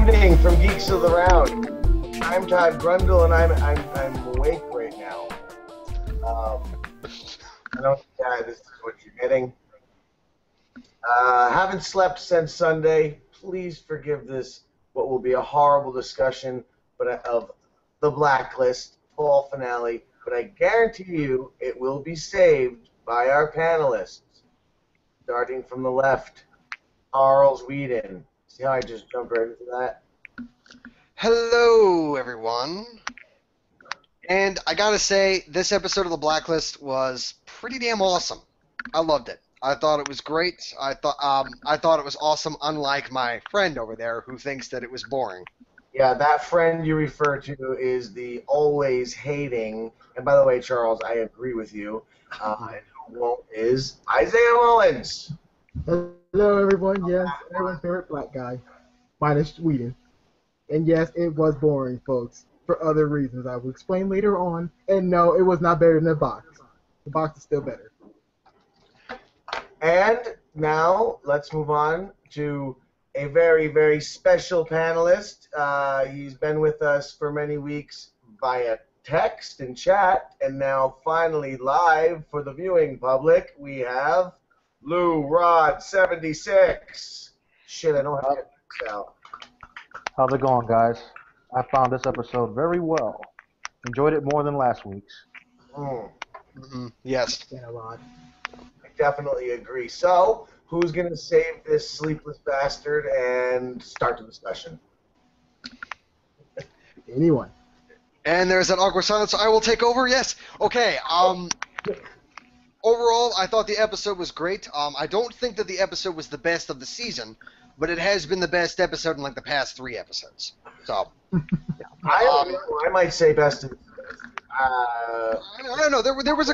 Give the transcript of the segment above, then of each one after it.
evening from Geeks of the Round. I'm Todd Grundle, and I'm awake right now. I don't. Yeah, this is what you're getting. Haven't slept since Sunday. Please forgive this. What will be a horrible discussion, of the Blacklist fall finale. But I guarantee you, it will be saved by our panelists. Starting from the left, Charles Whedon. See how I just jumped right into that? Hello, everyone. And I gotta say, this episode of The Blacklist was pretty damn awesome. I loved it. I thought it was great. I thought it was awesome, unlike my friend over there who thinks that it was boring. Yeah, that friend you refer to is the always hating. And by the way, Charles, I agree with you. And who won't is Isaiah Mullins. Hello, everyone. Yes, everyone's favorite black guy, minus Sweden. And yes, it was boring, folks, for other reasons I will explain later on. And no, it was not better than the box. The box is still better. And now let's move on to a very, very special panelist. He's been with us for many weeks via text and chat, and now finally live for the viewing public, we have Lou Rod 76. Shit, I don't have it out. How's it going, guys? I found this episode very well. Enjoyed it more than last week's. Yes. Yeah, Rod. I definitely agree. So, who's going to save this sleepless bastard and start the discussion? Anyone. And there's that awkward silence, so I will take over. Yes. Okay. Overall, I thought the episode was great. I don't think that the episode was the best of the season, but it has been the best episode in like the past 3 episodes. So, I might say best of the I don't know. There was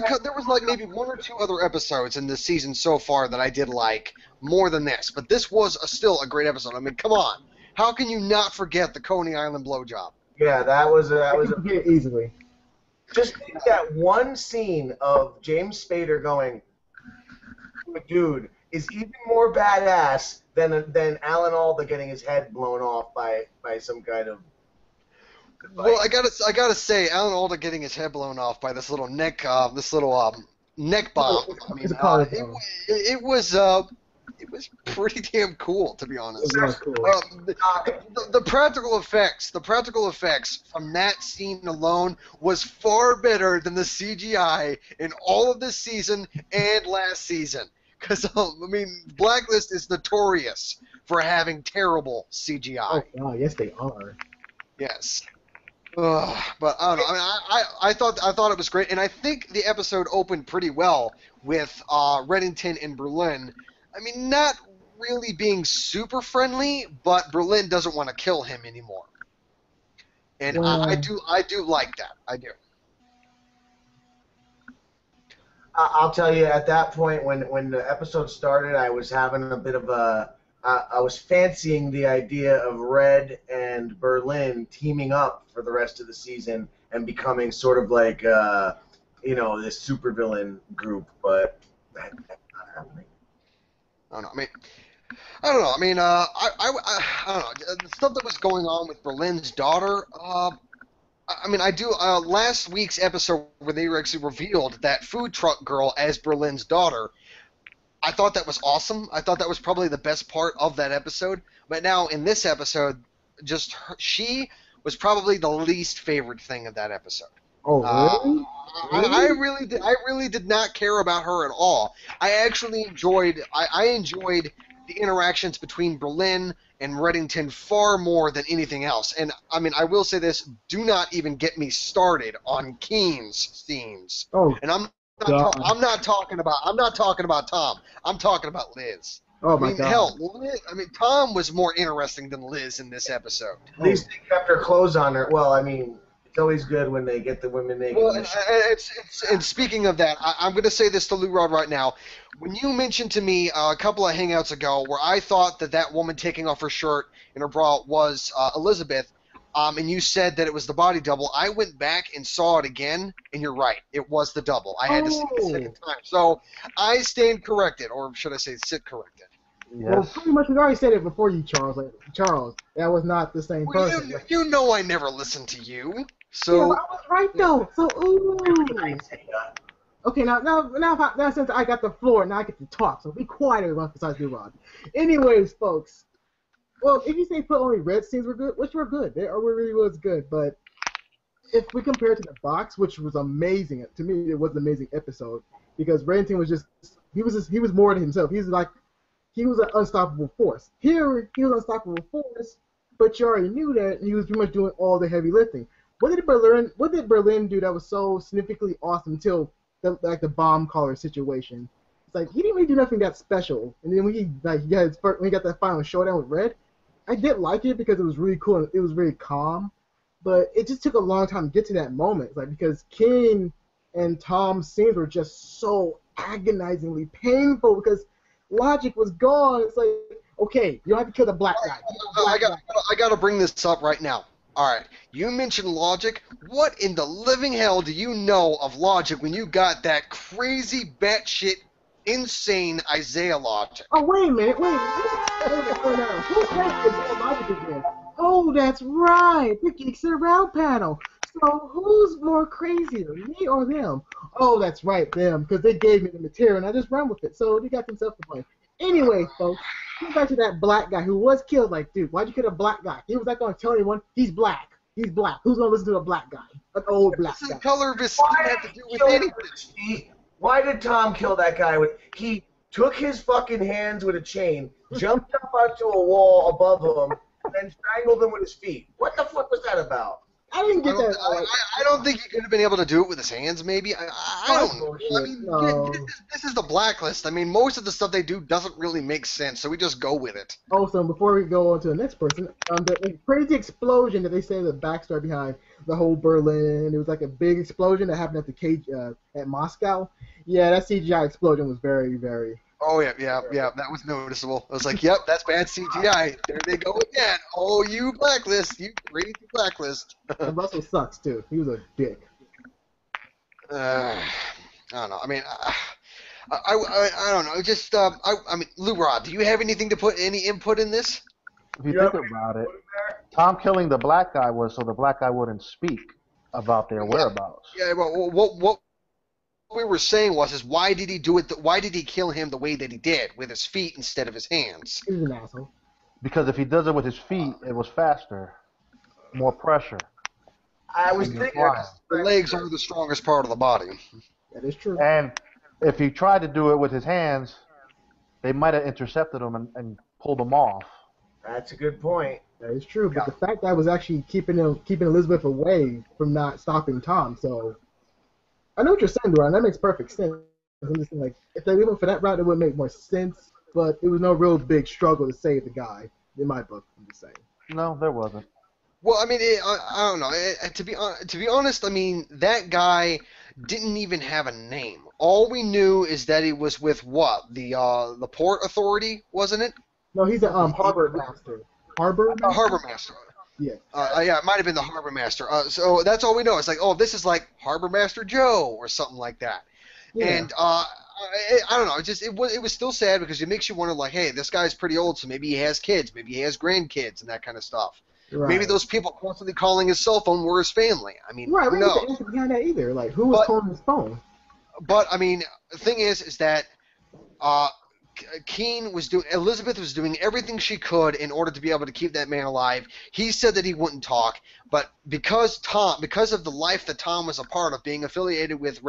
like maybe 1 or 2 other episodes in this season so far that I did like more than this, but this was still a great episode. I mean, come on, how can you not forget the Coney Island blowjob? Yeah, that was easily. Just think that one scene of James Spader going, dude, is even more badass than Alan Alda getting his head blown off by some kind of device. Well, I gotta say, Alan Alda getting his head blown off by this little neck bomb. I mean, it was pretty damn cool, to be honest. It was cool. The practical effects from that scene alone was far better than the CGI in all of this season and last season. Because I mean, Blacklist is notorious for having terrible CGI. Oh, wow, yes, they are. Yes. But I don't know. I mean, I thought it was great, and I think the episode opened pretty well with Reddington and Berlin. I mean, not really being super friendly, but Berlin doesn't want to kill him anymore, and I do like that. I do. I'll tell you, at that point, when the episode started, I was having a bit of I was fancying the idea of Red and Berlin teaming up for the rest of the season and becoming sort of like, this supervillain group, but that's not happening. I don't know. I mean, I don't know. The stuff that was going on with Berlin's daughter, I mean, last week's episode where they actually revealed that food truck girl as Berlin's daughter, I thought that was awesome. I thought that was probably the best part of that episode. But now in this episode, she was probably the least favorite thing of that episode. Oh, really? I really did not care about her at all. I actually enjoyed the interactions between Berlin and Reddington far more than anything else. And I mean, I will say this: do not even get me started on Keen's scenes. Oh, and I'm not talking about Tom. I'm talking about Liz. Oh my I mean, God. hell, Liz, I mean, Tom was more interesting than Liz in this episode. At least they kept her clothes on her. Well, I mean, it's always good when they get the women naked. Well, and speaking of that, I'm going to say this to Lou Rod right now. When you mentioned to me a couple of hangouts ago where I thought that woman taking off her shirt and her bra was Elizabeth, and you said that it was the body double, I went back and saw it again, and you're right. It was the double. I had to see it a second time. So I stand corrected, or should I say sit corrected. Well, Yes. pretty much we already said it before you, Charles. Like, Charles, that was not the same Well, person. you know I never listen to you. Yeah, So but I was right though. So ooh. I say that. Okay, now since I got the floor, now I get to talk. So be quiet, everyone, besides you, Rod. Anyways, folks. Well, if you say put only red scenes were good, which were good, they really was good. But if we compare it to the box, which was amazing, to me it was an amazing episode because Reddington was he was more than himself. He was an unstoppable force. Here he was an unstoppable force, but you already knew that he was pretty much doing all the heavy lifting. What did Berlin do that was so significantly awesome till the bomb collar situation? It's like he didn't really do nothing that special. And then when he got that final showdown with Red, I did like it because it was really cool and it was very calm. But it just took a long time to get to that moment. It's like because King and Tom's scenes were just so agonizingly painful because logic was gone. It's like, okay, you don't have to kill the black guy. I got to bring this up right now. All right, you mentioned logic. What in the living hell do you know of logic when you got that crazy batshit insane Isaiah logic? Oh, wait a minute. Who played Isaiah Logic again? Oh, that's right. The Geeks Around panel. So who's more crazier, me or them? Oh, that's right, them, because they gave me the material and I just ran with it. So they got themselves to blame. Anyway, folks, get back to that black guy who was killed. Like, dude, why'd you kill a black guy? He was not going to tell anyone he's black. He's black. Who's going to listen to a black guy? An old black What's guy. the color of his skin have to do with anything? Why did Tom kill that guy? He took his fucking hands with a chain, jumped up onto a wall above him, and then strangled him with his feet. What the fuck was that about? I didn't get that. I don't think he could have been able to do it with his hands, maybe. I don't know. I mean, No. this is the Blacklist. I mean, most of the stuff they do doesn't really make sense, so we just go with it. Also, before we go on to the next person, the crazy explosion that they say the backstory behind the whole Berlin, it was like a big explosion that happened at the cage at Moscow. Yeah, that CGI explosion was very, very. Oh, yeah, that was noticeable. I was like, yep, that's bad CGI. There they go again. Oh, you Blacklist, you crazy Blacklist. And Russell sucks, too. He was a dick. I don't know. I mean, I don't know. Just, I mean, Lou Rod, do you have anything to put any input in this? If you think about it, Tom killing the black guy was so the black guy wouldn't speak about their whereabouts. Yeah, well, what we were saying was why did he do it? Why did he kill him the way that he did, with his feet instead of his hands? He was an asshole. Because if he does it with his feet, it was faster, more pressure. I was thinking The legs are the strongest part of the body. That is true. And if he tried to do it with his hands, they might have intercepted him and pulled him off. That's a good point. That is true. But the fact that I was actually keeping Elizabeth away from not stopping Tom, so I know what you're saying, Duran. That makes perfect sense. I'm just saying, like, if they went for that route, it would make more sense. But it was no real big struggle to save the guy, in my book. I'm just saying. No, there wasn't. Well, I mean, I don't know. To be honest, I mean, that guy didn't even have a name. All we knew is that he was with what? The Port Authority, wasn't it? No, he's a harbor master. Harbor master? Harbor master. Yeah. Yeah, it might have been the Harbor Master. So that's all we know. It's like, oh, this is like Harbor Master Joe or something like that. Yeah. And I don't know. It was still sad because it makes you wonder, like, hey, this guy's pretty old, so maybe he has kids, maybe he has grandkids, and that kind of stuff. Right. Maybe those people constantly calling his cell phone were his family. I mean, Right, who we don't knows? get the answer behind that either. Like, who was calling his phone? But I mean, the thing is that Elizabeth was doing everything she could in order to be able to keep that man alive. He said that he wouldn't talk, but because of the life that Tom was a part of, being affiliated with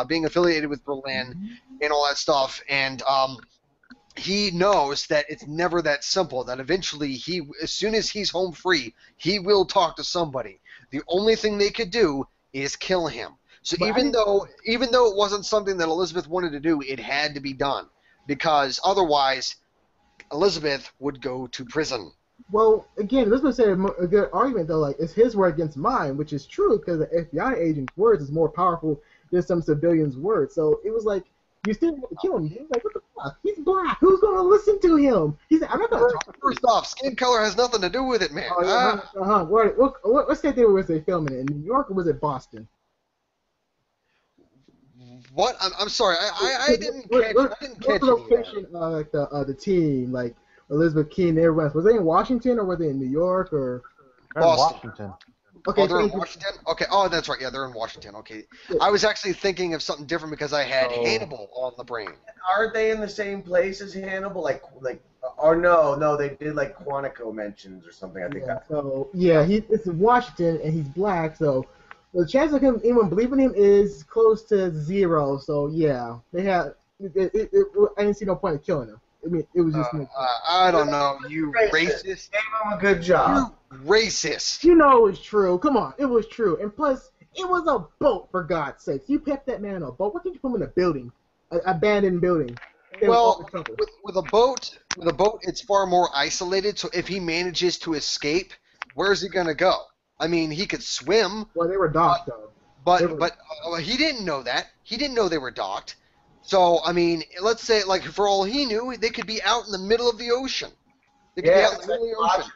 being affiliated with Berlin and all that stuff, and he knows that it's never that simple, that eventually as soon as he's home free, he will talk to somebody. The only thing they could do is kill him. So even though it wasn't something that Elizabeth wanted to do, it had to be done, because otherwise Elizabeth would go to prison. Well, again, Elizabeth said a good argument, though, like, it's his word against mine, which is true, because the FBI agent's words is more powerful than some civilian's words. So it was like, you still have to kill him. He was like, what the fuck? He's black. Who's going to listen to him? He said, I'm not going to talk to him. First off, skin color has nothing to do with it, man. What state was they filming it? In New York or was it Boston? What? I'm sorry. I didn't catch. I didn't What's catch the any of that. location? Like the team, like Elizabeth Key and everyone else. Was they in Washington or were they in New York or? They're in Boston. Washington. Okay, Oh, they're in thank you. Washington? Okay. Oh, that's right. Yeah, they're in Washington. Okay. Yeah. I was actually thinking of something different because I had So- Hannibal on the brain. Aren't they in the same place as Hannibal? Or no, they did like Quantico mentions or something. I think Yeah, that's. so it's in Washington and he's black, so the chance of him anyone believing him is close to zero. So yeah, they had. I didn't see no point in killing him. I mean, it was just. I don't know. You racist. Gave him a good job. You racist. You know it was true. Come on, it was true. And plus, it was a boat, for God's sakes. You kept that man on a boat. Why can't you put him in a building, an abandoned building? Well, with a boat, it's far more isolated. So if he manages to escape, where's he gonna go? I mean, he could swim. Well, they were docked though. But he didn't know that. He didn't know they were docked. So I mean, let's say like for all he knew, they could be out in the middle of the ocean. They could be out in the middle of the ocean.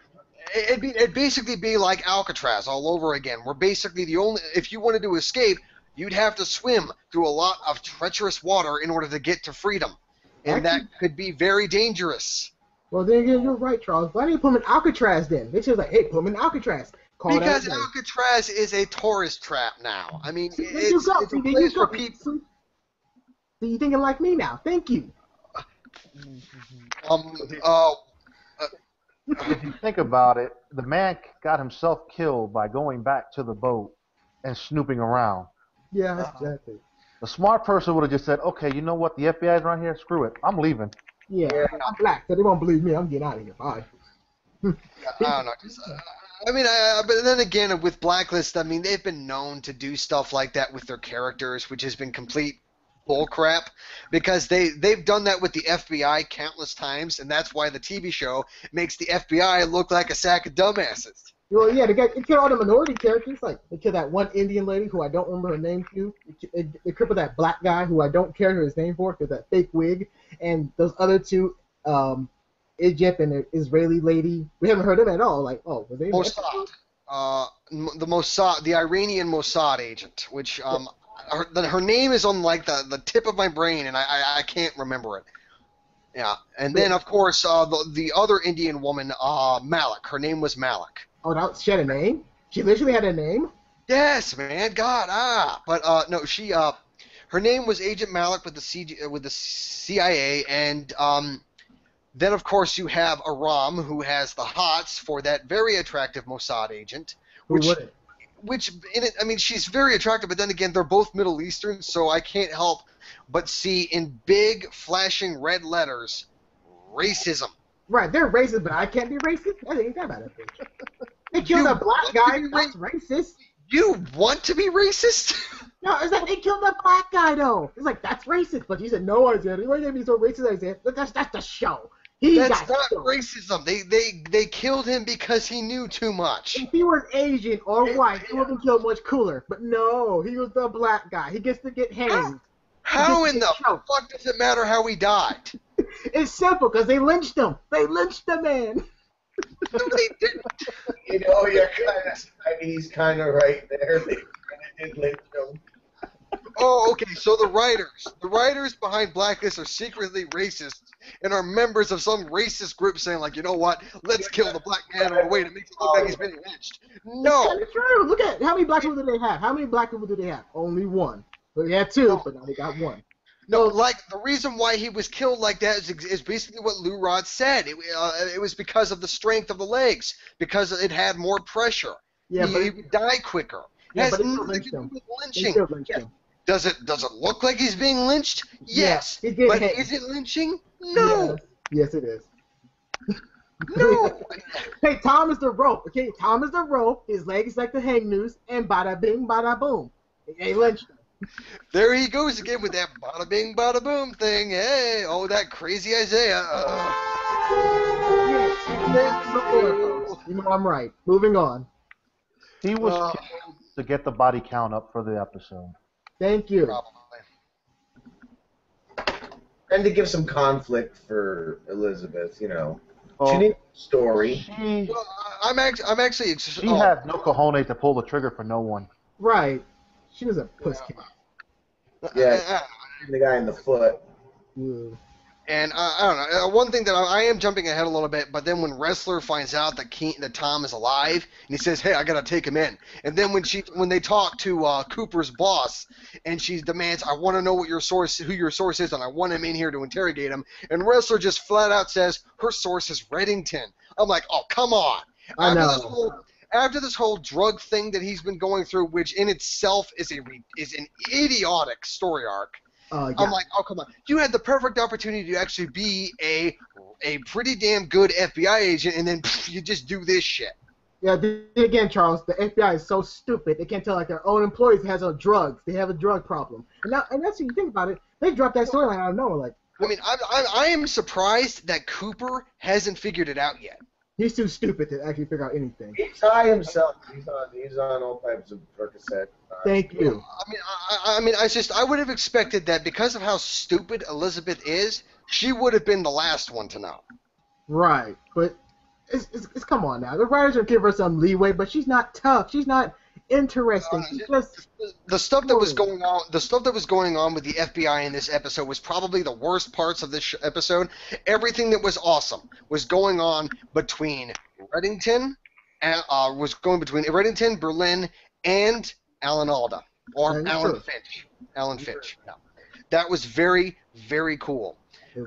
It'd basically be like Alcatraz all over again. Where basically if you wanted to escape, you'd have to swim through a lot of treacherous water in order to get to freedom, and that could be very dangerous. Well, then again, you're right, Charles. Why didn't you put him in Alcatraz then? They just like, hey, put him in Alcatraz. Because Alcatraz is a tourist trap now. I mean, it's a place for people. So you're thinking like me now. Thank you. If you think about it, the man got himself killed by going back to the boat and snooping around. Yeah, that's exactly. The smart person would have just said, okay, you know what, the FBI's right here, screw it, I'm leaving. Yeah, I'm black, so they won't believe me. I'm getting out of here. Bye. I don't know. But then again, with Blacklist, I mean, they've been known to do stuff like that with their characters, which has been complete bullcrap, because they've done that with the FBI countless times, and that's why the TV show makes the FBI look like a sack of dumbasses. Well, yeah, they killed all the minority characters. Like, they killed that one Indian lady who I don't remember her name to. They crippled that black guy who I don't care his name for because that fake wig. And those other two, Egypt and the Israeli lady, we haven't heard of them at all. Like, oh, were they Mossad. The Mossad, the Iranian Mossad agent, which her name is on like the tip of my brain, and I can't remember it. Yeah, and then of course the other Indian woman, Malik. Her name was Malik. Oh, she had a name? She literally had a name? Yes, man. God, but no, she her name was Agent Malik with the CIA, and then of course you have Aram, who has the hots for that very attractive Mossad agent. Which in it, I mean, she's very attractive, but then again, they're both Middle Eastern, so I can't help but see in big flashing red letters, racism. Right, they're racist, but I can't be racist. I ain't that about it. They killed a black guy. That's racist. You want to be racist? No, it's like they killed a black guy though. It's like that's racist, but you said no, Isaiah. Why you be so racist, Isaiah? That's the show. That's not racism. They killed him because he knew too much. If he was Asian or white, he would have been killed much cooler. But no, he was the black guy. He gets to get hanged. How in the fuck does it matter how he died? It's simple, because they lynched him. They lynched the man. No, they didn't. You know, he's kind of right there. They kind of did lynch him. Oh, okay, so the writers behind Blacklist are secretly racist and are members of some racist group saying, like, you know what, let's kill the black man in a way that makes it look like he's been lynched. No. It's true. Look at how many black people do they have? How many black people do they have? Only one. But they had two, but now they got one. No, like, the reason why he was killed like that is basically what Lou Rod said. It was because of the strength of the legs, because it had more pressure. Yeah, he would die quicker. Yeah, it has but nothing to do with lynching. Him. Does it look like he's being lynched? Yes. Yeah, but is it lynching? No. Yes, it is. No. Hey, Tom is the rope. Okay, Tom is the rope. His leg is like the hang noose, and bada bing, bada boom. They lynched him. There he goes again with that bada bing, bada boom thing. Hey, oh, that crazy Isaiah. You know I'm right. Moving on. He was killed to get the body count up for the episode. Thank you. Probably. And to give some conflict for Elizabeth, you know. Oh, She needs a story. Well, I'm actually. She had no cojones to pull the trigger for no one. Right. She was a pussy. Yeah, the guy in the foot. Yeah. And I don't know. One thing that I am jumping ahead a little bit, but then when Wrestler finds out that Tom is alive, and he says, "Hey, I gotta take him in," and then when they talk to Cooper's boss, and she demands, "I want to know who your source is, and I want him in here to interrogate him," and Wrestler just flat out says, "Her source is Reddington." I'm like, "Oh, come on!" I know. After this whole drug thing that he's been going through, which in itself is an idiotic story arc. Yeah. I'm like, oh, come on. You had the perfect opportunity to actually be a pretty damn good FBI agent, and then you just do this shit. Yeah, again, Charles, the FBI is so stupid. They can't tell like their own employees has drugs. They have a drug problem. And that's what you think about it. They dropped that storyline out of nowhere. Like, I mean, I am surprised that Cooper hasn't figured it out yet. he's too stupid to actually figure out anything. He's high himself. He's on all types of Percocet. Thank you. I mean, I would have expected that because of how stupid Elizabeth is, she would have been the last one to know. Right, but it's come on now. The writers are giving her some leeway, but she's not tough. She's not interesting. She's just the stuff that was going on. The stuff that was going on with the FBI in this episode was probably the worst parts of this episode. Everything that was awesome was going on between Reddington, Berlin, and Alan Alda or Alan Finch. Alan Finch. Yeah. That was very, very cool.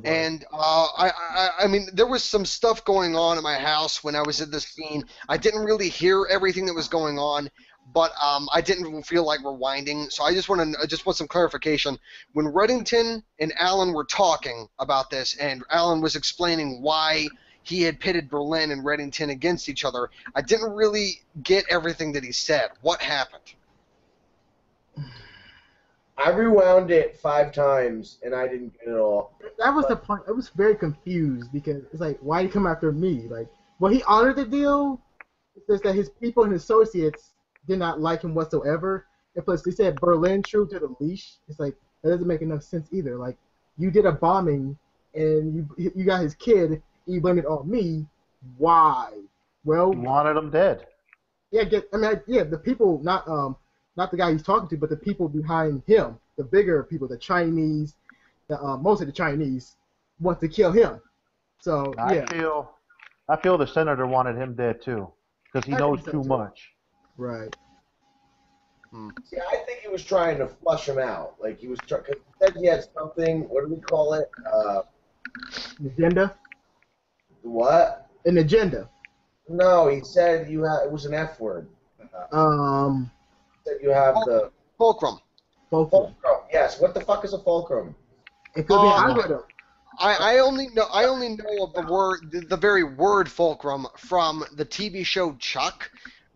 And I mean, there was some stuff going on at my house when I was in this scene. I didn't really hear everything that was going on, but I didn't feel like rewinding. So I just want some clarification. When Reddington and Alan were talking about this, and Alan was explaining why he had pitted Berlin and Reddington against each other, I didn't really get everything that he said. What happened? I rewound it 5 times, and I didn't get it all. That was the point. I was very confused because it's like, why did he come after me? Like, well, he honored the deal. It's just that his people and associates did not like him whatsoever. And plus, they said Berlin true to the leash. It's like, that doesn't make enough sense either. Like, you did a bombing, and you got his kid, and you blamed it on me. Why? Well, You wanted him dead. yeah, the people, not the guy he's talking to, but the people behind him, the bigger people, the Chinese, most of the Chinese want to kill him. So yeah, I feel the senator wanted him dead too, because he knows too much. Right. See, I think he was trying to flush him out. Like he was because he said he had something. What do we call it? An agenda. What? An agenda. No, he said it was an F word. That you have the fulcrum. Fulcrum. Yes. What the fuck is a fulcrum? It could be an algorithm. I only know of the very word fulcrum from the TV show Chuck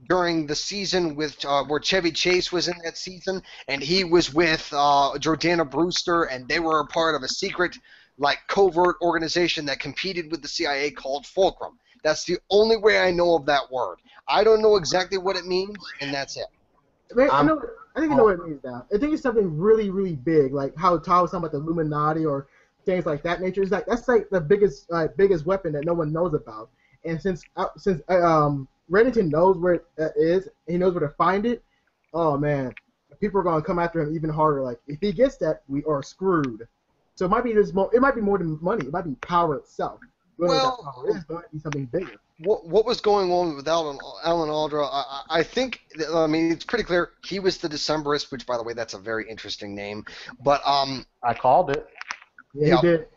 during the season with where Chevy Chase was in that season, and he was with Jordana Brewster, and they were a part of a secret, like, covert organization that competed with the CIA called Fulcrum. That's the only way I know of that word. I don't know exactly what it means, and that's it. I think I know what it means now. I think it's something really, really big, like how Todd was talking about the Illuminati or things like that nature. It's like that's like the biggest weapon that no one knows about. And since Reddington knows where it is, he knows where to find it. Oh man, people are gonna come after him even harder. Like if he gets that, we are screwed. So it might be it might be more than money. It might be power itself. Well, it might be something bigger. What was going on with Alan Aldra? I think, I mean, it's pretty clear he was the Decemberist, which, by the way, that's a very interesting name. But I called it. Yeah, he did.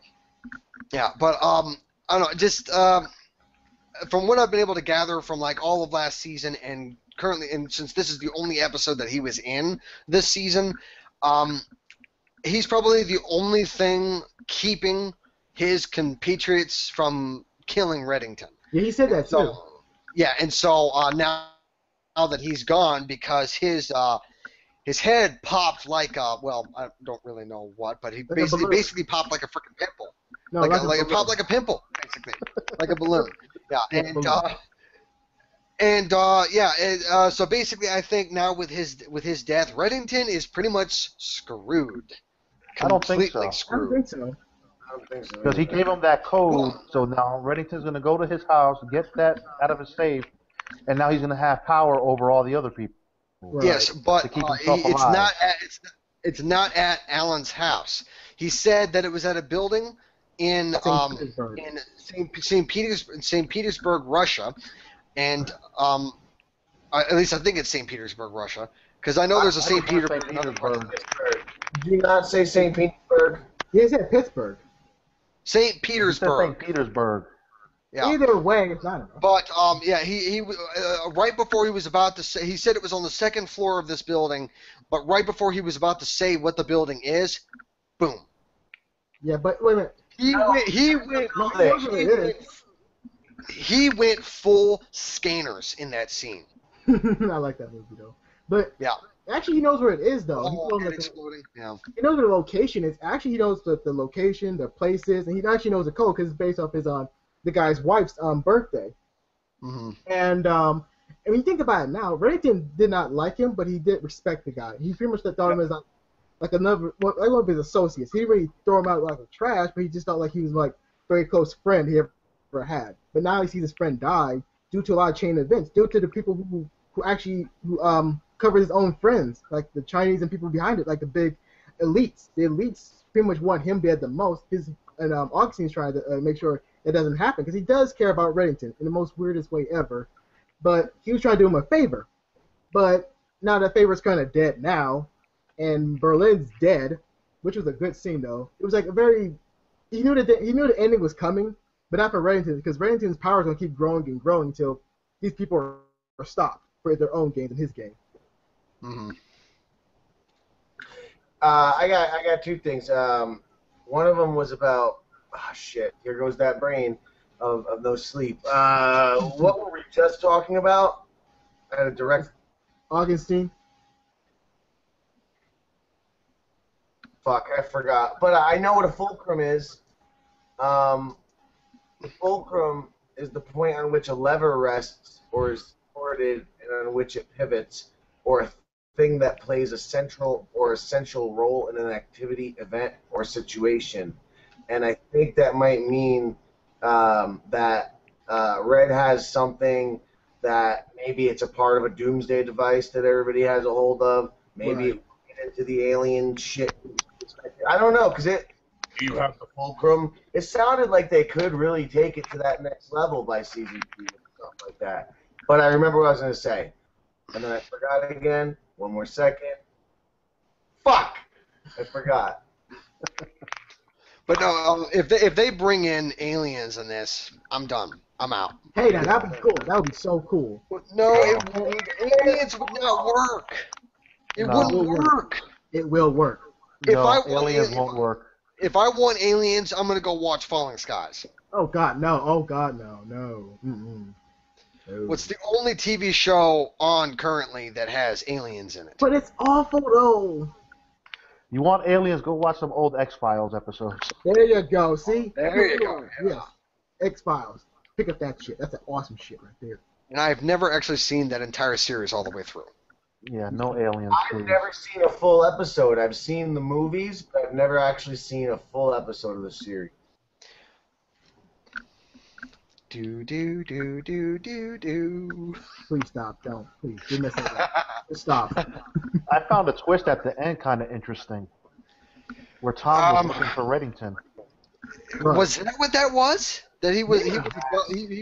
Yeah, but I don't know. Just from what I've been able to gather from like all of last season and currently, and since this is the only episode that he was in this season, he's probably the only thing keeping his compatriots from killing Reddington. Yeah, he said that too. Yeah, and so now that he's gone, because his head popped like well, I don't really know what, but he like basically popped like a freaking pimple. No, it popped like a pimple, basically, like a balloon. Yeah, so basically, I think now with his death, Reddington is pretty much screwed. I don't think so. I don't think so. Because he gave him that code, so now Reddington's going to go to his house, get that out of his safe, and now he's going to have power over all the other people. Right. Yes, but It's not at Alan's house. He said that it was at a building in St. Petersburg, Russia, and at least I think it's St. Petersburg, Russia, because I know there's a St. Petersburg. Did you not say St. Petersburg? He said Pittsburgh. St. Petersburg. St. Petersburg. Yeah. Either way, it's not enough. But yeah, he right before he was about to say, he said it was on the second floor of this building, but right before he was about to say what the building is, boom. Yeah, but wait a minute. He went full scanners in that scene. I like that movie though. But yeah. Actually, he knows where it is though. Yeah. He knows where the location is. Actually, he knows the location, the places, and he actually knows the code because it's based off his the guy's wife's birthday. Mm-hmm. And when you think about it now, Reddington did not like him, but he did respect the guy. He pretty much thought him as like one of his associates. He didn't really throw him out like a trash, but he just felt like he was like very close friend he ever had. But now he sees his friend die due to a lot of chain events, due to the people who covered his own friends, like the Chinese and people behind it, like the big elites. The elites pretty much want him dead the most. Augustine's trying to make sure it doesn't happen because he does care about Reddington in the most weirdest way ever. But he was trying to do him a favor. But now that favor's kind of dead now, and Berlin's dead, which was a good scene though. It was like he knew the ending was coming, but not for Reddington because Reddington's power is gonna keep growing and growing until these people are stopped for their own gains and his game. Mm-hmm. I got two things. One of them was about shit. Here goes that brain of no sleep. What were we just talking about? I had a direct. Augustine. Fuck, I forgot. But I know what a fulcrum is. The fulcrum is the point on which a lever rests or is supported and on which it pivots, or a thing that plays a central or essential role in an activity, event, or situation. And I think that might mean that Red has something that maybe it's a part of a doomsday device that everybody has a hold of. Maybe it went into the alien shit. I don't know, because you have the fulcrum. It sounded like they could really take it to that next level by season 2 and stuff like that. But I remember what I was going to say. And then I forgot again. One more second. Fuck! I forgot. But no, if they bring in aliens in this, I'm done. I'm out. Hey, that'd be cool. That would be so cool. No, it won't. Aliens would not work. It wouldn't work. It will work. Aliens won't work. If I want aliens, I'm gonna go watch Falling Skies. Oh God, no! Oh God, no! Mm-mm. No. What's the only TV show on currently that has aliens in it? But it's awful though. You want aliens? Go watch some old X-Files episodes. There you go. See? There you go. Yes. X-Files. Pick up that shit. That's that awesome shit right there. And I've never actually seen that entire series all the way through. Yeah, no aliens. I've never seen a full episode. I've seen the movies, but I've never actually seen a full episode of the series. Do. Please stop. Don't. Please. You're messing it up. Just stop. I found a twist at the end kind of interesting, where Tom was looking for Reddington. Right. Was that what that was? That he was he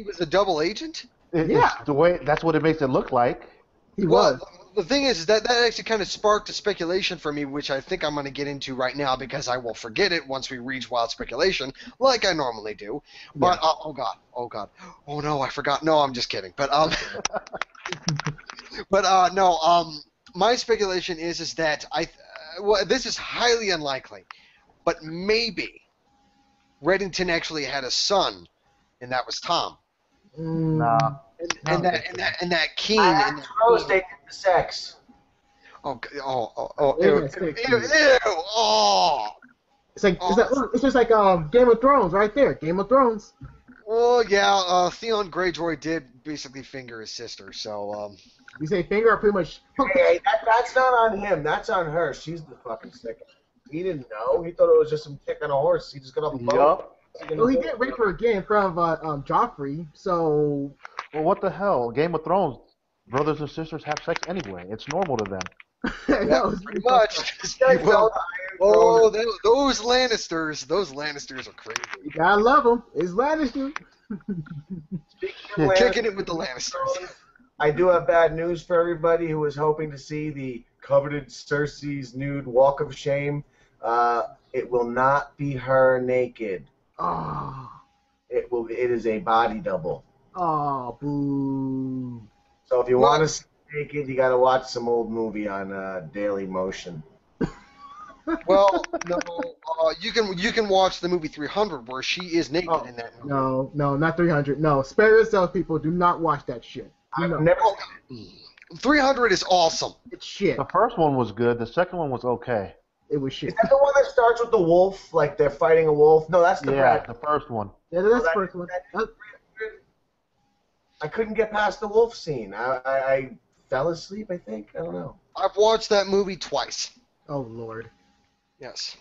was a double agent? That's what it makes it look like. He was. The thing is that actually kind of sparked a speculation for me, which I think I'm going to get into right now because I will forget it once we reach wild speculation, like I normally do. But oh god, oh no, I forgot. No, I'm just kidding. But my speculation is that this is highly unlikely, but maybe Reddington actually had a son, and that was Tom. Nah. And that Keen. And Rose, they did the sex. Ew. It's just like Game of Thrones right there. Game of Thrones. Well, yeah, Theon Greyjoy did basically finger his sister, so You say finger, pretty much. Hey, that's not on him. That's on her. She's the fucking sick. He didn't know. He thought it was just some chick on a horse. He just got off the boat. Well, he did rape her again in front of Joffrey, so... Well, what the hell? Game of Thrones, brothers and sisters have sex anyway. It's normal to them. That Yeah, was pretty really fucked up. much. You guys know Well, the Iron Throne. those Lannisters are crazy. You gotta love him. It's Lannister. Speaking of Kicking it with the Lannisters, Lannisters. I do have bad news for everybody who was hoping to see the coveted Cersei's nude walk of shame. It will not be her naked. Oh, It is a body double. oh, boo. So if you Well- want to see naked, you got to watch some old movie on Daily Motion. Well, no, you can watch the movie 300 where she is naked Oh, in that movie. No, not 300. No, spare yourself, people. Do not watch that shit. Do I've not. never. 300 is awesome. It's shit. The first one was good. The second one was okay. It was Is shit. that the one that starts with the wolf? Like they're fighting a wolf? No, that's the Yeah, Brad. the first one. Yeah, that's the that- first one. I couldn't get past the wolf scene. I fell asleep, I think. I don't know. I've watched that movie twice. Oh Lord. Yes.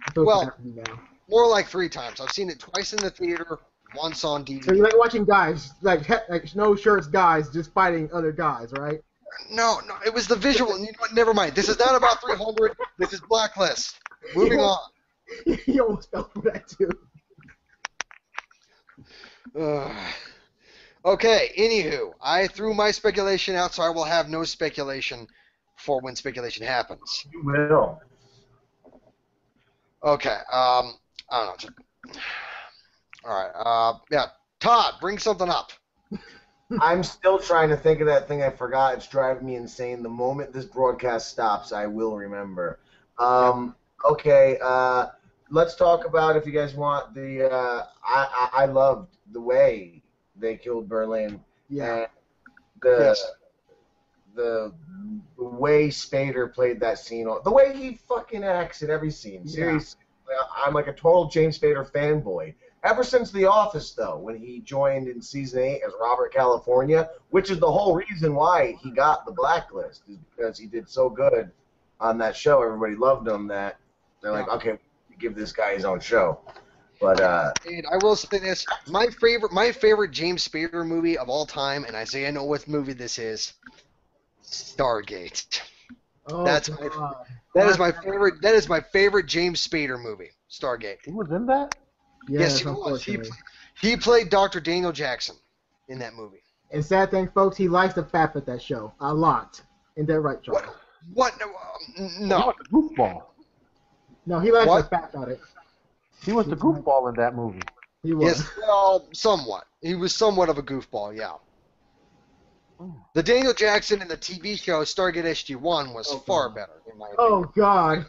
I feel Well- bad for you now. More like 3 times. I've seen it twice in the theater, once on So DVD. you like watching guys, like no shirts guys, just fighting other guys, right? No, it was the visual. And you know what? Never mind. This is not about 300. This is Blacklist. Moving on. You almost fell for that too. Okay, anywho, I threw my speculation out, so I will have no speculation for when speculation happens. You will. Okay, I don't know. All right, yeah, Todd, bring something up. I'm still trying to think of that thing I forgot. It's driving me insane. The moment this broadcast stops, I will remember. Okay, let's talk about, if you guys want, the I loved the way they killed Berlin. Yeah. And the Yes. the way Spader played that scene, the way he fucking acts in every scene. Yeah. Seriously, I'm like a total James Spader fanboy. Ever since The Office, though, when he joined in season 8 as Robert California, which is the whole reason why he got the Blacklist, is because he did so good on that show. Everybody loved him that they're like, okay, give this guy his own show. But And I will say this: my favorite James Spader movie of all time, and Isaiah know what movie this is. Stargate. Oh, That's God. That is my favorite. That is my favorite James Spader movie. Stargate. He was in that? Yes, he was. Unfortunately. He played Dr. Daniel Jackson in that movie. And sad thing, folks, he likes to fap at that show a lot. Ain't that right, Charles? What? He No. was the goofball. No, he likes What? to fap at it. He was the goofball in that movie. He was. Yes. Well, somewhat. He was somewhat of a goofball. Yeah. The Daniel Jackson in the TV show Stargate SG-1 was far better, in my opinion. Oh God.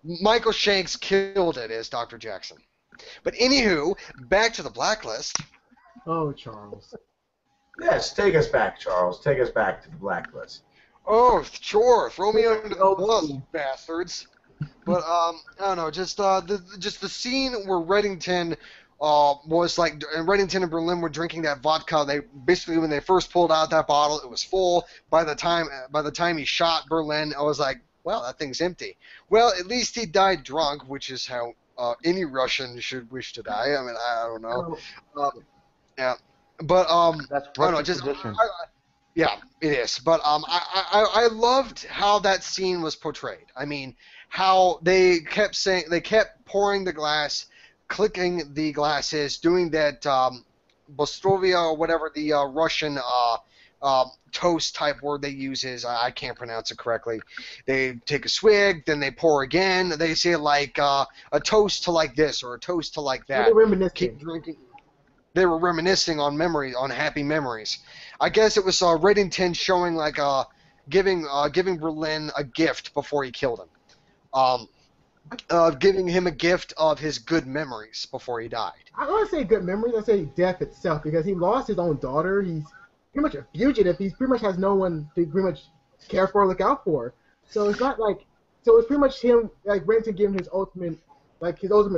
Michael Shanks killed it as Dr. Jackson. But anywho, back to the Blacklist. Oh Charles. yes, take us back, Charles. Take us back to the Blacklist. Oh, sure, throw me under the Oh, bus, cool. bastards. But I don't know, just the scene where Reddington was like, and Reddington and Berlin were drinking that vodka. They basically, when they first pulled out that bottle, it was full. By the time he shot Berlin, I was like, well, that thing's empty. Well, at least he died drunk, which is how any Russian should wish to die. I mean, I don't know. Yeah, but That's I don't know, Russian just tradition. yeah, it is. But I loved how that scene was portrayed. I mean, how they kept pouring the glass, clicking the glasses, doing that Bostrovia or whatever the Russian toast type word they use is. I can't pronounce it correctly. They take a swig, then they pour again. They say like a toast to like this or a toast to like that. They're reminiscing. Keep drinking. They were reminiscing on memories, on happy memories. I guess it was Reddington showing like giving Berlin a gift before he killed him. Giving him a gift of his good memories before he died. I don't want to say good memories. I say death itself because he lost his own daughter. He's pretty much a fugitive. He pretty much has no one to pretty much care for or look out for. So it's not like it's pretty much him like Renton giving his ultimate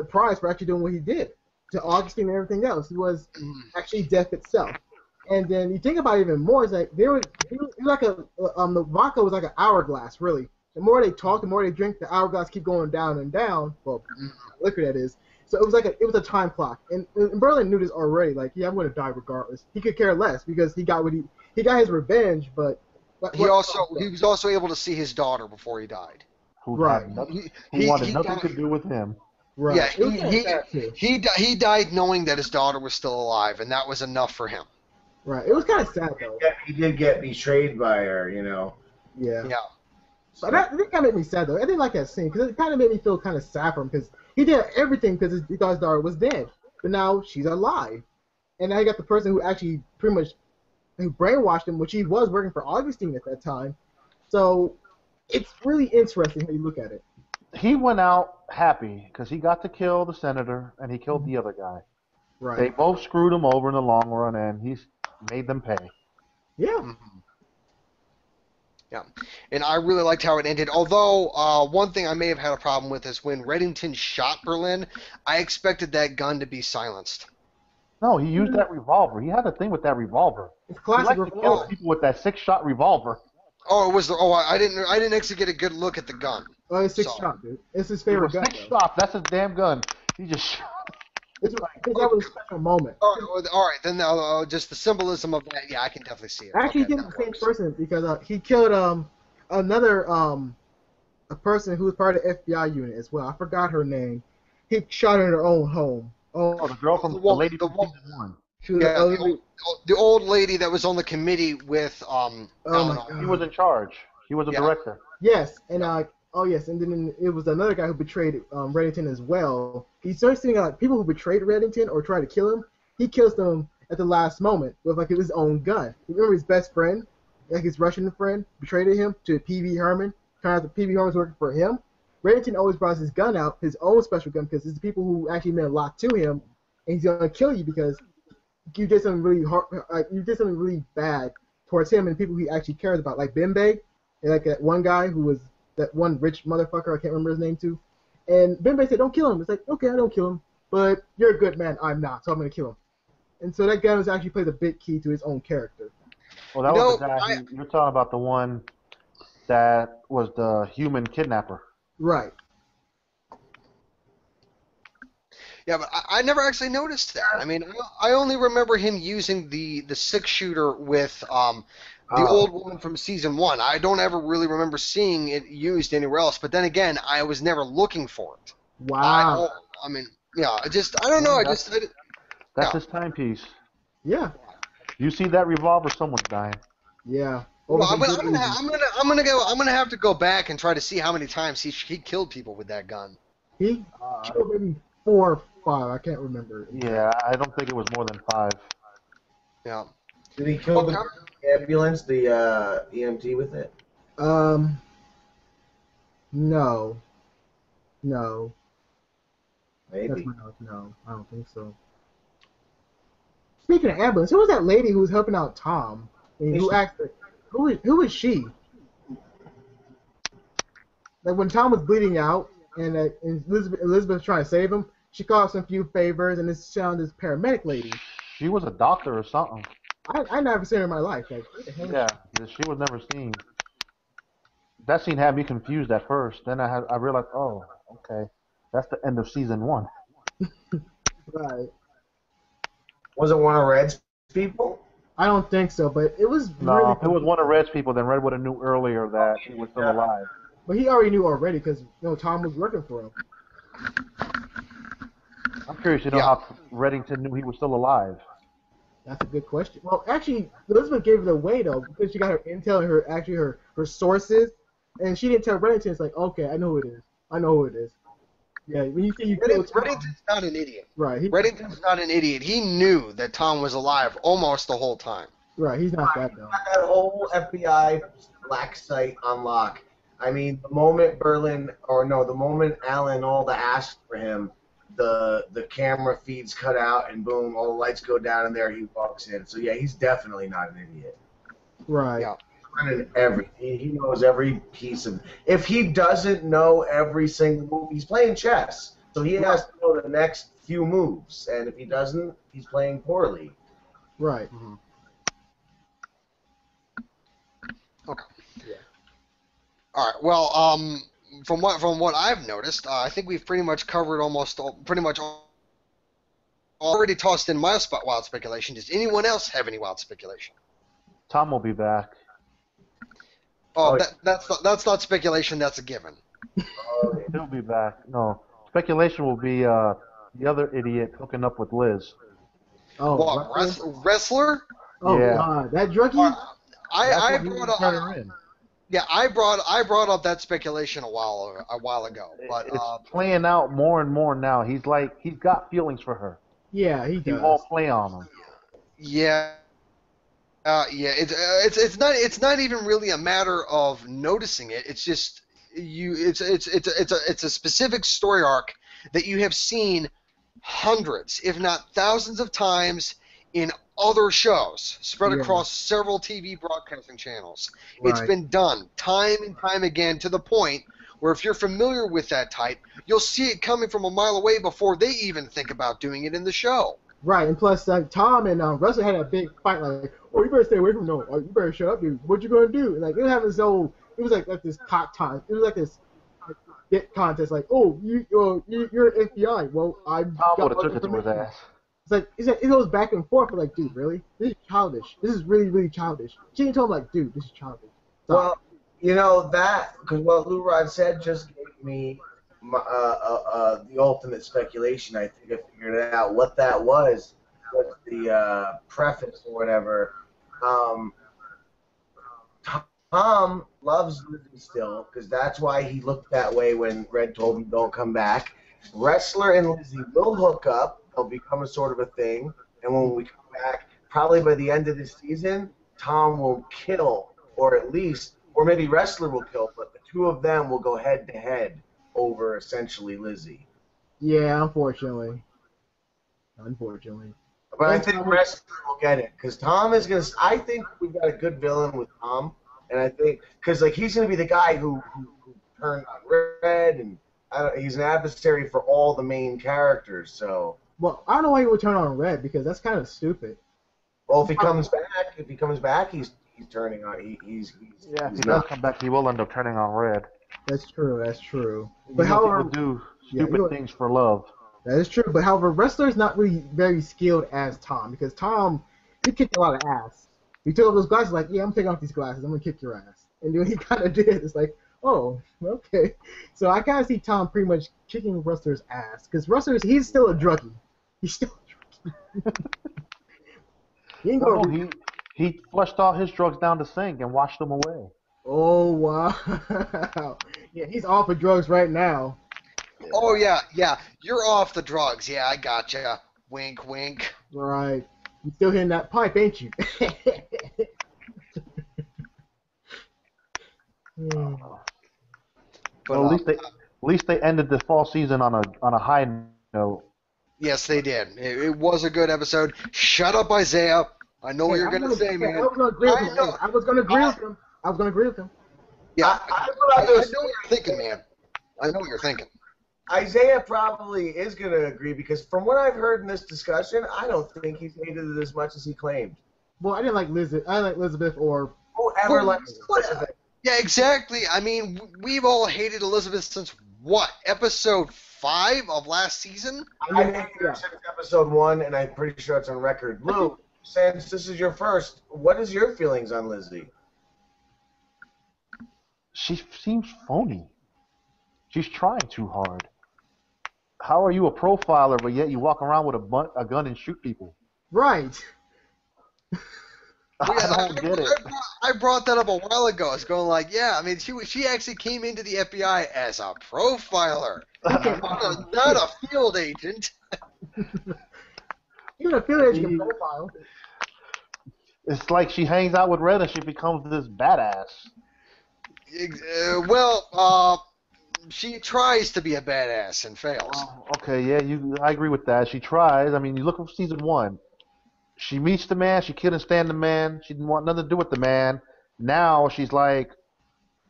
prize for actually doing what he did to Augustine and everything else. It was actually death itself. And then you think about it even more, it's like it was like the vodka was like an hourglass really. The more they talk, the more they drink, the hourglass keep going down and down. Well, liquor that is. So it was a time clock, and Berlin knew this already. Like, yeah, I'm going to die regardless. He could care less because he got his revenge, but he was also able to see his daughter before he died. Who Right. had nothing, He wanted nothing died- to do with him. Right. Yeah, It was kinda sad, too. he died knowing that his daughter was still alive, and that was enough for him. Right. It was kind of sad though. Yeah, he did get betrayed by her, you know. Yeah. Yeah. But that kind of made me sad though. I didn't like that scene because it kind of made me feel kind of sad for him because he did everything because he thought his daughter was dead, but now she's alive, and now you got the person who actually pretty much who brainwashed him, which he was working for Augustine at that time. So it's really interesting how you look at it. He went out happy because he got to kill the senator and he killed the other guy. Right. They both screwed him over in the long run, and he's made them pay. Yeah. Mm-hmm. Yeah, and I really liked how it ended. Although one thing I may have had a problem with is when Reddington shot Berlin, I expected that gun to be silenced. No, he used that revolver. He had a thing with that revolver. It's He classic liked to kill revolver. people with that 6-shot revolver. Oh, it was the. Oh, I didn't actually get a good look at the gun. Oh, it's six So- shot, dude. It's his It favorite was gun. 6 Though. shots. That's his damn gun. He just shot. It's because that was a special moment. All right. Then just the symbolism of that. Yeah, I can definitely see it. Actually, Okay, he did that the same works. person because he killed another a person who was part of the FBI unit as well. I forgot her name. He shot her in her own home. Oh, the girl from the lady from season 1. She was Yeah, elderly. the old lady that was on the committee with Oh Alan my Alda. He was in charge. He was a Yeah. director. Yes, and yes, and then it was another guy who betrayed Reddington as well. He started seeing like people who betrayed Reddington or tried to kill him. He kills them at the last moment with like his own gun. Remember his best friend, like his Russian friend, betrayed him to P.V. Herman. Kind of the P.V. Herman was working for him. Reddington always brought his gun out, his own special gun, because it's the people who actually meant a lot to him, and he's gonna kill you because you did something really hard, you did something really bad towards him and people he actually cares about, like Bimbe, and like that one guy who was that one rich motherfucker, I can't remember his name too. And Bimbe said, "Don't kill him." It's like, okay, I don't kill him, but you're a good man, I'm not, so I'm gonna kill him. And so that gun was actually plays a big key to his own character. Well, that You was know, the guy. You're talking about the one that was the human kidnapper. Right. Yeah, but I never actually noticed that. I mean, I only remember him using the 6-shooter with the old woman from season 1. I don't ever really remember seeing it used anywhere else. But then again, I was never looking for it. Wow. I mean, yeah, I don't know. That's Yeah. his timepiece. Yeah. You see that revolver, someone's dying. Yeah. Well, Over I'm some gonna good have to go back and try to see how many times he killed people with that gun. He killed maybe 4 or 5. I can't remember. Yeah, I don't think it was more than 5. Yeah. Did he kill the ambulance, the EMT with it? No. No. Maybe. That's my notes. No, I don't think so. Speaking of ambulance, who was that lady who was helping out Tom? And who asked her, who is she? Like when Tom was bleeding out and Elizabeth was trying to save him, she called some few favors and this found this paramedic lady. She was a doctor or something. I never seen her in my life. Like, what the hell is Yeah, she was never seen. That scene had me confused at first. Then I realized, oh, okay, that's the end of season 1. she? Right. Was it one of Red's people? I don't think so, but it was No, really. if it was one of Red's people, then Red would have knew earlier that he was still alive. But he already knew already because Tom was working for him. I'm curious to know how Reddington knew he was still alive. That's a good question. Well, actually, Elizabeth gave it away though because she got her intel and her sources, and she didn't tell Reddington. It's like, okay, I know who it is. I know who it is. Yeah, when you see you kill Tom, Reddington's not an idiot. right? Reddington's not an idiot. He knew that Tom was alive almost the whole time. Right, he's not that though. Got that whole FBI black site on lock. I mean, the moment Alan Alda asked for him, the camera feeds cut out and boom, all the lights go down and there he walks in. So yeah, he's definitely not an idiot. Right. Yeah. Running everything. He knows every piece of. If he doesn't know every single move, he's playing chess. So he has to know the next few moves, and if he doesn't, he's playing poorly. Right. Okay. Yeah. All right. Well, from what I've noticed, I think we've pretty much covered already tossed in my wild speculation. Does anyone else have any wild speculation? Tom will be back. Oh, Oh, that's not speculation. That's a given. oh, He'll be back. No, speculation will be the other idiot hooking up with Liz. Oh, What wrestler? wrestler? Oh Yeah. God, that druggie? That's I what he brought would turn her up. in. Yeah, I brought up that speculation a while ago, but It's playing out more and more now. He's got feelings for her. Yeah, he He does. won't play on them. yeah, yeah. It's not even really a matter of noticing it. It's just you. It's a specific story arc that you have seen hundreds, if not thousands, of times in other shows spread Yeah. across several TV broadcasting channels. It's Right. been done time and time again to the point where if you're familiar with that type, you'll see it coming from a mile away before they even think about doing it in the show. Right, and plus, Tom and Russell had a big fight. Like, oh, you better stay away from no. Oh, you better shut up, dude. What you gonna do? Like, it was having so. It was like this cock time. It was like this get contest. Like, oh, you're an FBI. Well, I'm. Tom would have took it to his ass. It's like it goes back and forth. But like, dude, really? This is childish. This is really, really childish. She told him like, dude, this is childish. well, you know that because what Lou Rod said just gave me the ultimate speculation. I think I figured it out. What that was the preface or whatever. Tom loves Lizzie still because that's why he looked that way when Red told him don't come back. Wrestler and Lizzie will hook up. They'll become a sort of a thing. And when we come back, probably by the end of the season, Tom will kill, or at least, or maybe Wrestler will kill, but the two of them will go head to head over essentially Lizzie. Yeah, unfortunately. Unfortunately. But I think Wrestler will get it because Tom is gonna. I think we've got a good villain with Tom, and I think because like he's gonna be the guy who turned on Red, and he's an adversary for all the main characters. So, Well, I don't know why he would turn on Red because that's kind of stupid. well, if he comes back, he's turning on. He's Yeah, if he's he does not. come back, he will end up turning on Red. That's true. That's true. You But know, however, people do yeah, stupid things for love. that is true. But however, Wrestler's not really very skilled as Tom because Tom, he kicked a lot of ass. He took off those glasses like, yeah, I'm taking off these glasses. I'm gonna kick your ass. And then he kind of did. It's like, oh, okay. So I kind of see Tom pretty much kicking Wrestler's ass because he's still a druggie. He's still a druggie. He ain't No, gonna. he flushed all his drugs down the sink and washed them away. Oh wow. Yeah, he's off of drugs right now. Oh yeah, you're off the drugs. Yeah, I gotcha. Wink, wink. Right. You still hitting that pipe, ain't you? Hmm. But Well, at least they ended the fall season on a high note. yes, they did. It was a good episode. Shut up, Isaiah. I know what you're gonna say, man. I was gonna agree with I him. know. I was gonna agree with him. I was gonna agree with him. Yeah, I I know what you're thinking, man. I know what you're thinking. Isaiah probably is going to agree because from what I've heard in this discussion, I don't think he's hated it as much as he claimed. Well, I didn't like Elizabeth. I didn't like Elizabeth or. Whoever Well, likes Elizabeth. Yeah, exactly. I mean, we've all hated Elizabeth since what? Episode 5 of last season? I think it's episode 1, and I'm pretty sure it's on record. Lou, since this is your first, what is your feelings on Lizzie? She seems phony. She's trying too hard. How are you a profiler, but yet you walk around with a gun and shoot people? Right. I don't get it. I brought that up a while ago. I was going like, yeah, I mean, she actually came into the FBI as a profiler, not a field agent. Even a field agent can profile. It's like she hangs out with Red and she becomes this badass. She tries to be a badass and fails. Oh, okay, yeah, I agree with that. She tries. I mean, you look at season 1. She meets the man. She couldn't stand the man. She didn't want nothing to do with the man. Now she's like,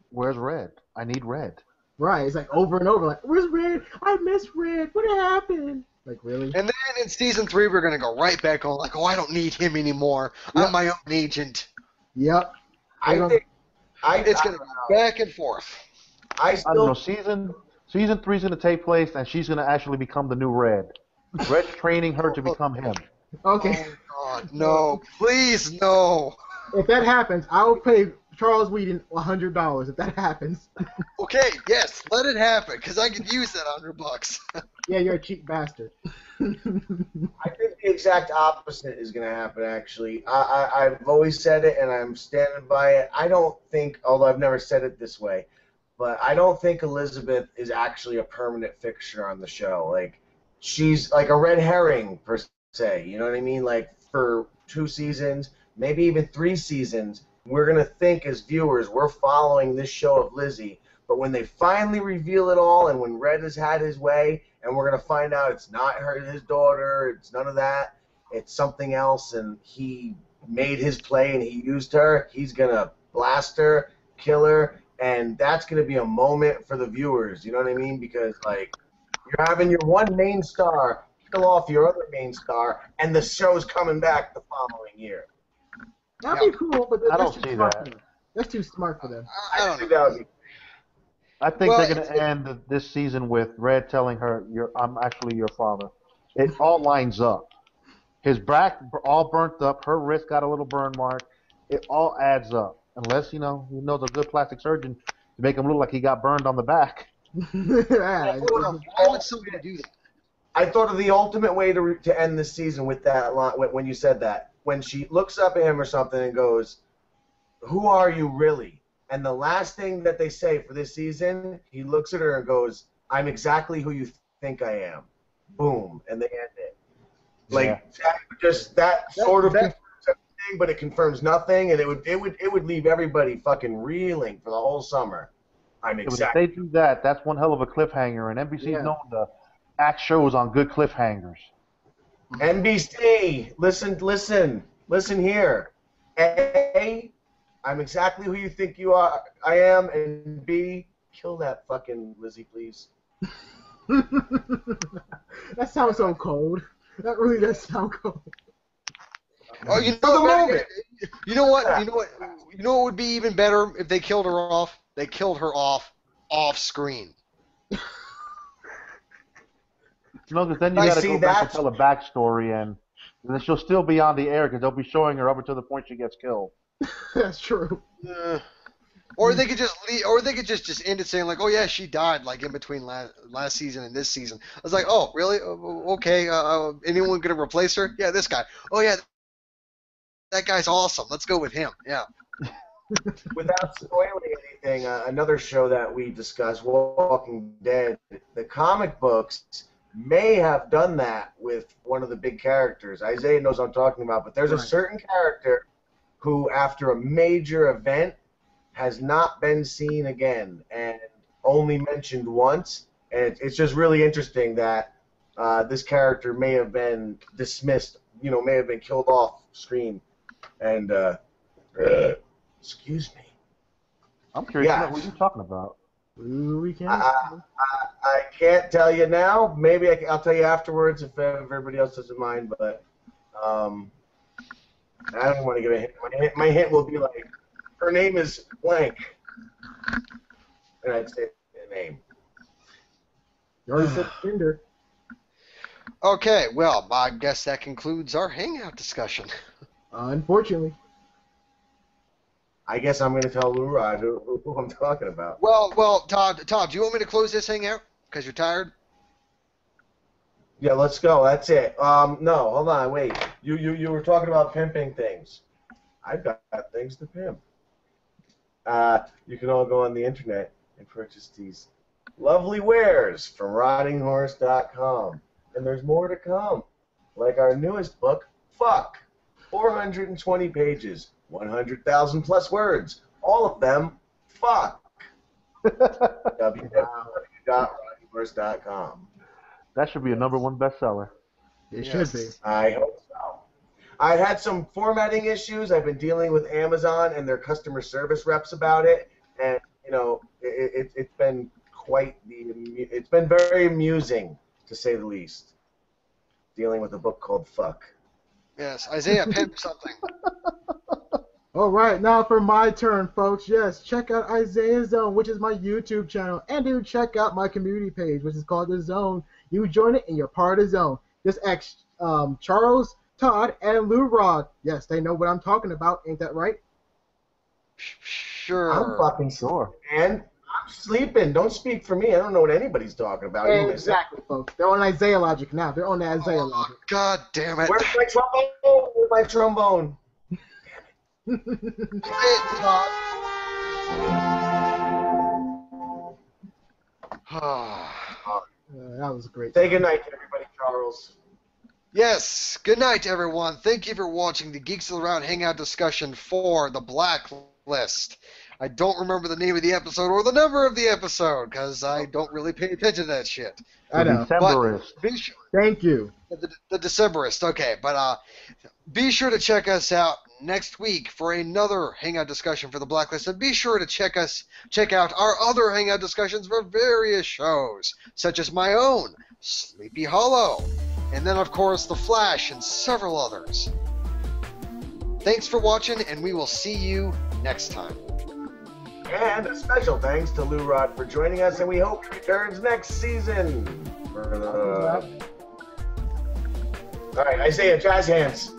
"Where's Red? I need Red." Right. It's like over and over. Like, where's Red? I miss Red. What happened? Like, really? And then in season 3, we're gonna go right back on like, oh, I don't need him anymore. Yep. I'm my own agent. Yep. It's gonna be back and forth. I I don't know. still Season 3 is gonna take place, and she's gonna actually become the new Red. Red's training her to become him. Okay. Oh God, no! Please, no! If that happens, I will play Charles Whedon $100 if that happens. Okay, yes, let it happen, because I could use that $100. Yeah, you're a cheap bastard. I think the exact opposite is going to happen, actually. I've always said it, and I'm standing by it. I don't think, although I've never said it this way, but I don't think Elizabeth is actually a permanent fixture on the show. Like, she's like a red herring, per se. You know what I mean? Like, for 2 seasons, maybe even 3 seasons, we're going to think as viewers we're following this show of Lizzie. But when they finally reveal it all, and when Red has had his way, and we're going to find out it's not his daughter, it's none of that, it's something else, and he made his play and he used her, he's going to blast her, kill her, and that's going to be a moment for the viewers, you know what I mean? Because, like, you're having your one main star kill off your other main star, and the show's coming back the following year. That'd be cool, but I that's don't too see smart that. for them. That's too smart for them. I don't think know. that would be I think Well, they're going to end this season with Red telling her, I'm actually your father. It all lines up. His back all burnt up. Her wrist got a little burn mark. It all adds up. Unless, he knows a good plastic surgeon to make him look like he got burned on the back. Yeah, Why would somebody do that? I thought of the ultimate way to end the season with that line when you said that. When she looks up at him or something and goes, "Who are you really?" And the last thing that they say for this season, he looks at her and goes, "I'm exactly who you think I am." Boom, and they end it. Like that sort of confirms everything, but it confirms nothing, and it would leave everybody fucking reeling for the whole summer. I'm Yeah, but exactly. if they do that, that's one hell of a cliffhanger, and NBC's known to act shows on good cliffhangers. NBC, listen here. A, I'm exactly who you think I am, and B, kill that fucking Lizzie, please. that sounds so cold. That really does sound cold. Oh, you know, what? You know what would be even better if they killed her off? They killed her off screen. Because then you got to go back and tell a backstory, and then she'll still be on the air because they'll be showing her up until the point she gets killed. That's true. Or they could just end it saying like, "Oh yeah, she died like in between last season and this season." I was like, "Oh really? Okay. Anyone gonna replace her? Yeah, this guy. Oh yeah, that guy's awesome. Let's go with him." Yeah. Without spoiling anything, another show that we discussed, Walking Dead, the comic books may have done that with one of the big characters. Isaiah knows what I'm talking about, but there's a certain character who, after a major event, has not been seen again and only mentioned once. And it's just really interesting that this character may have been dismissed, may have been killed off screen. And, excuse me. I'm curious about what you're talking about. We can't. I can't tell you now. Maybe I'll tell you afterwards if everybody else doesn't mind. But I don't want to give a hint. My hint will be like, her name is blank, and I'd say the name. You already said gender. Okay, well, I guess that concludes our hangout discussion. Unfortunately. I guess I'm going to tell Lou Rod who I'm talking about. Well, Todd, do you want me to close this hangout because you're tired? Yeah, let's go. That's it. No, hold on, wait. You were talking about pimping things. I've got things to pimp. You can all go on the internet and purchase these lovely wares from rottinghorse.com. And there's more to come. Like our newest book, Fuck. 420 pages, 100,000 plus words. All of them, fuck. www.rottinghorse.com. That should be a #1 bestseller. It should be. I hope so. I had some formatting issues. I've been dealing with Amazon and their customer service reps about it, and it's been it's been very amusing to say the least. Dealing with a book called Fuck. Yes, Isaiah, pimp something. All right, now for my turn, folks. Yes, check out Isaiah Zone, which is my YouTube channel, and do check out my community page, which is called The Zone. You join it, and you're part of the Zone. Just ask Charles, Todd, and Lou Rod. Yes, they know what I'm talking about. Ain't that right? Sure. I'm fucking Sure. and I'm sleeping. Don't speak for me. I don't know what anybody's talking about. You miss it. Exactly, folks. They're on Isaiah logic now. They're on the Isaiah logic. God damn it. Where's my trombone? Where's my trombone? That was great. Say goodnight to everybody, Charles. Yes, good night, everyone. Thank you for watching the Geeks of the Round Hangout discussion for the Blacklist. I don't remember the name of the episode or the number of the episode because I don't really pay attention to that shit. I know. Decemberist. Be sure, Thank you. the Decemberist, okay. But be sure to check us out next week for another Hangout discussion for the Blacklist, and be sure to check out our other Hangout discussions for various shows, such as my own, Sleepy Hollow, and then, of course, The Flash and several others. Thanks for watching, and we will see you next time. And a special thanks to Lou Rod for joining us, and we hope he returns next season. All right, Isaiah, jazz hands.